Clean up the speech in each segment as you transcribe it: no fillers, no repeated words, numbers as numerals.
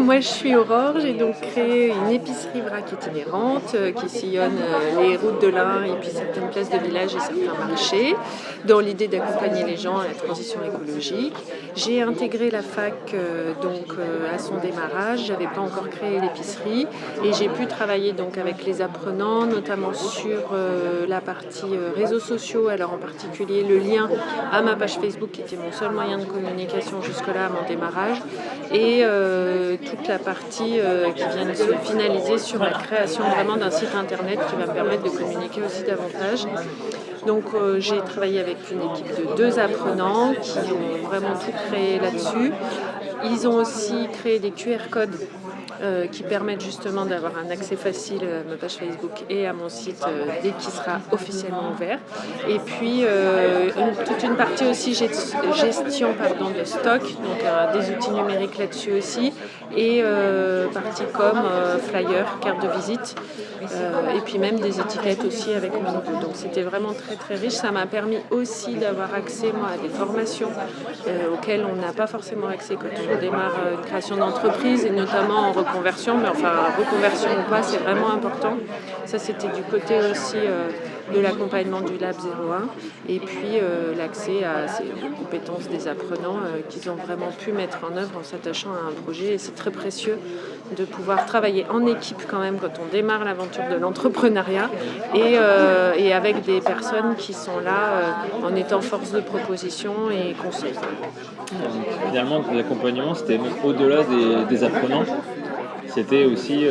moi je suis Aurore, j'ai donc créé une épicerie vrac itinérante qui sillonne les routes de l'Ain et puis certaines places de village et certains marchés, dans l'idée d'accompagner les gens à la transition écologique. J'ai intégré la fac à son démarrage, j'avais pas encore créé l'épicerie et j'ai pu travailler donc avec les apprenants, notamment sur la partie réseaux sociaux, alors en particulier le lien à ma page Facebook qui était mon seul moyen de communication jusque-là à mon démarrage, et toute la partie qui vient de se finaliser sur la création vraiment d'un site internet qui va me permettre de communiquer aussi davantage. Donc j'ai travaillé avec une équipe de 2 apprenants qui ont vraiment tout créé là-dessus. Ils ont aussi créé des QR codes qui permettent justement d'avoir un accès facile à ma page Facebook et à mon site dès qu'il sera officiellement ouvert. Et puis toute une partie aussi gestion de stock, donc des outils numériques là-dessus aussi, et partie com, flyer, carte de visite, et puis même des étiquettes aussi avec mon logo. Donc c'était vraiment très très riche. Ça m'a permis aussi d'avoir accès moi à des formations auxquelles on n'a pas forcément accès quand on démarre une création d'entreprise, et notamment en reconversion, mais enfin reconversion ou pas, c'est vraiment important. Ça c'était du côté aussi de l'accompagnement du Lab 01, et puis l'accès à ces compétences des apprenants qu'ils ont vraiment pu mettre en œuvre en s'attachant à un projet. Et c'est très précieux de pouvoir travailler en équipe quand même quand on démarre l'aventure de l'entrepreneuriat, et avec des personnes qui sont là en étant force de proposition et conseil. Finalement, l'accompagnement, c'était même au-delà des apprenants. C'était aussi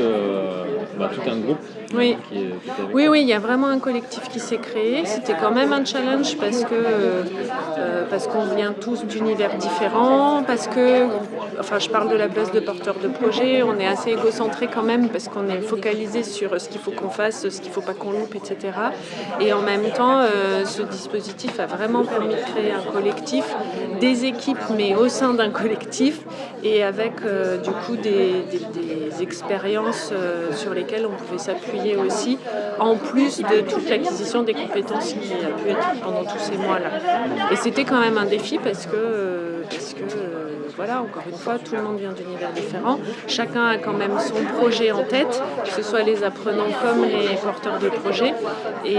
tout un groupe. Oui. Oui, il y a vraiment un collectif qui s'est créé. C'était quand même un challenge parce qu'on vient tous d'univers différents, je parle de la place de porteur de projet, on est assez égocentré quand même parce qu'on est focalisé sur ce qu'il faut qu'on fasse, ce qu'il ne faut pas qu'on loupe, etc. Et en même temps, ce dispositif a vraiment permis de créer un collectif, des équipes, mais au sein d'un collectif, et avec du coup des expériences sur lesquelles on pouvait s'appuyer aussi, en plus de toute l'acquisition des compétences qui a pu être pendant tous ces mois-là. Et c'était quand même un défi parce que encore une fois, tout le monde vient d'univers différents. Chacun a quand même son projet en tête, que ce soit les apprenants comme les porteurs de projets. Et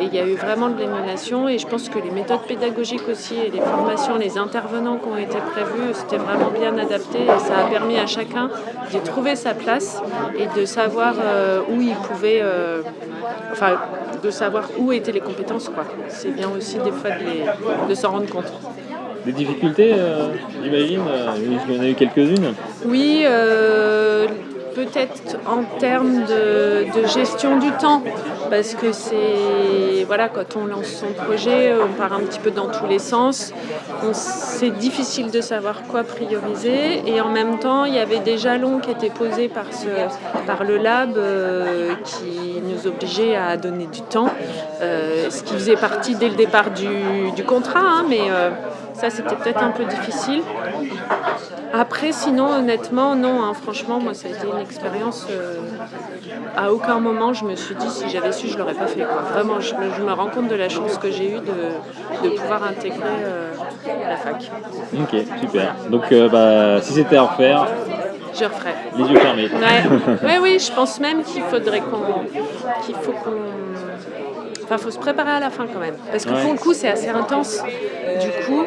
il y a eu vraiment de l'émulation, et je pense que les méthodes pédagogiques aussi et les formations, les intervenants qui ont été prévus, c'était vraiment bien adapté, et ça a permis à chacun de trouver sa place et de savoir où il pouvait... de savoir où étaient les compétences, quoi. C'est bien aussi des fois de s'en rendre compte. Des difficultés, j'imagine, il y en a eu quelques-unes. Oui, peut-être en termes de gestion du temps, parce que quand on lance son projet, on part un petit peu dans tous les sens. C'est difficile de savoir quoi prioriser, et en même temps, il y avait des jalons qui étaient posés par le lab qui nous obligeait à donner du temps, ce qui faisait partie dès le départ du contrat, mais ça c'était peut-être un peu difficile. Après, sinon, honnêtement, non, franchement, moi ça a été une expérience, à aucun moment je me suis dit si j'avais su je l'aurais pas fait, quoi. Vraiment, je me rends compte de la chance que j'ai eue de pouvoir intégrer la fac. Ok, super. Donc si c'était à refaire, je referais. Les yeux fermés. Oui, je pense même qu'il faut se préparer à la fin quand même. Parce que pour le coup, c'est assez intense, du coup,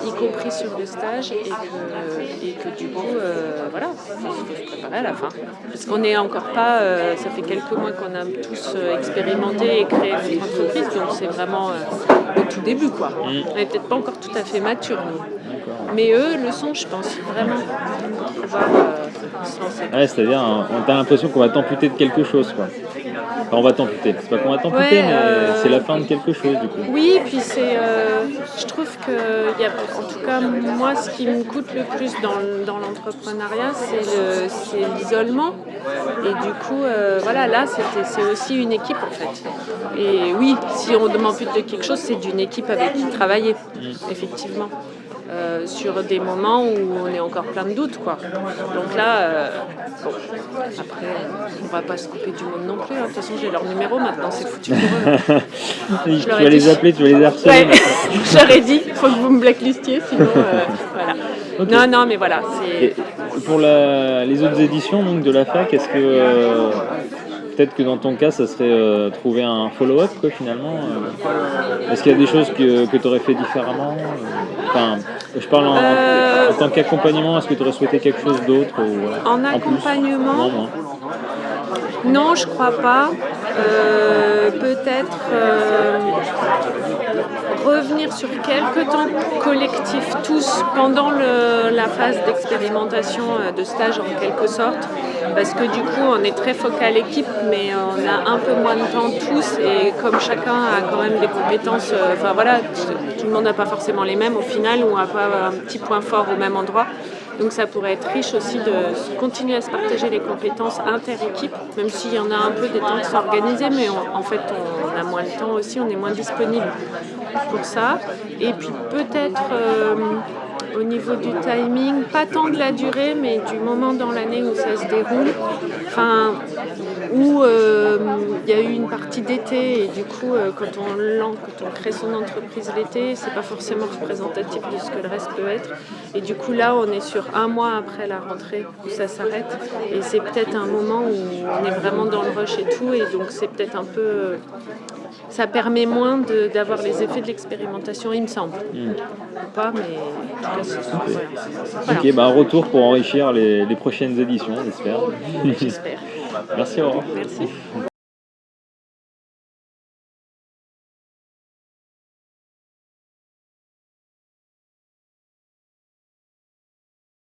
y compris sur le stage, et que du coup, faut se préparer à la fin. Parce qu'on n'est encore pas, ça fait quelques mois qu'on a tous expérimenté et créé notre entreprise, donc c'est vraiment au tout début, quoi. On n'est peut-être pas encore tout à fait mature, nous. Mais eux le sont, je pense, vraiment, pour pouvoir se lancer. Ouais, c'est-à-dire, on a l'impression qu'on va t'amputer de quelque chose, quoi. Enfin, on va t'amputer. C'est pas qu'on va t'amputer, mais c'est la fin de quelque chose, du coup. Oui, puis je trouve que, en tout cas, moi, ce qui me coûte le plus dans l'entrepreneuriat, c'est l'isolement. Et du coup, là, c'est aussi une équipe, en fait. Et oui, si on m'ampute de quelque chose, c'est d'une équipe avec qui travailler, effectivement. Sur des moments où on est encore plein de doutes, quoi. Donc là, après, on va pas se couper du monde non plus. De toute façon, j'ai leur numéro maintenant, c'est foutu pour eux. Tu vas les appeler, tu vas les harceler. Ouais. J'aurais dit, il faut que vous me blacklistiez, sinon, voilà. Ok. Non, mais voilà, Et c'est... pour les autres éditions donc, de la fac, est-ce que peut-être que dans ton cas, ça serait trouver un follow-up quoi, finalement Est-ce qu'il y a des choses que tu aurais fait différemment Enfin, je parle en tant qu'accompagnement, est-ce que tu aurais souhaité quelque chose d'autre voilà, En plus accompagnement, Non, moins. non, je crois pas. Peut-être revenir sur quelques temps collectifs tous pendant la phase d'expérimentation de stage en quelque sorte, parce que du coup on est très focal équipe, mais on a un peu moins de temps tous, et comme chacun a quand même des compétences, enfin voilà, tout le monde n'a pas forcément les mêmes au final, ou n'a pas un petit point fort au même endroit. Donc ça pourrait être riche aussi de continuer à se partager les compétences inter-équipe, même s'il y en a un peu des temps de s'organiser, mais en fait on a moins de temps aussi, on est moins disponible pour ça. Et puis peut-être au niveau du timing, pas tant de la durée, mais du moment dans l'année où ça se déroule, enfin, où il y a eu une partie d'été, et du coup quand on crée son entreprise l'été, c'est pas forcément représentatif de ce que le reste peut être. Et du coup là on est sur un mois après la rentrée où ça s'arrête, et c'est peut-être un moment où on est vraiment dans le rush et tout, et donc c'est peut-être un peu... ça permet moins d'avoir les effets de l'expérimentation, il me semble. Ou pas, mais en tout cas c'est ça. Voilà. Ok, bah un retour pour enrichir les prochaines éditions, j'espère. J'espère. Merci Aurore. Merci.